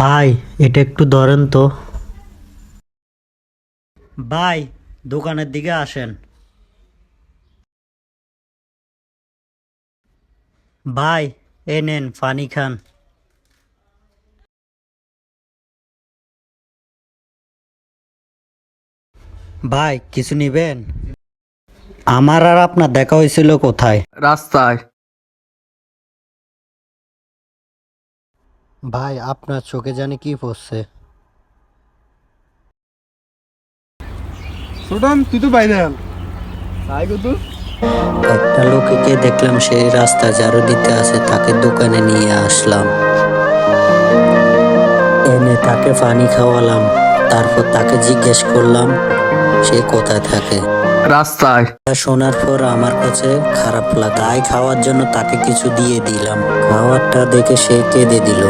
ভাই, এটা একটু ধরেন তো। ভাই, দোকানের দিকে আসেন। ভাই, এ নেন পানি খান। ভাই, কিছু নিবেন? আমার আর আপনার দেখা হয়েছিল কোথায়? রাস্তায়। ভাই, আপনার চোখে জানি কি পড়ছে? সুডান তুই তো বাইরে আল তাই কত। একটা লোককে দেখলাম সেই রাস্তা ঝাড়ু দিতে আছে, তাকে দোকানে নিয়ে আসলাম। এনে তাকে পানি খাওয়ালাম। তারপর তাকে জিজ্ঞেস করলাম সে কোথায় থাকে। রাস্তায়। তা শোনার পর আমার কাছে খারাপ লাগা, তাই খাওয়ার জন্য তাকে কিছু দিয়ে দিলাম। খাওয়ারটা দেখে সে কেঁদে দিল।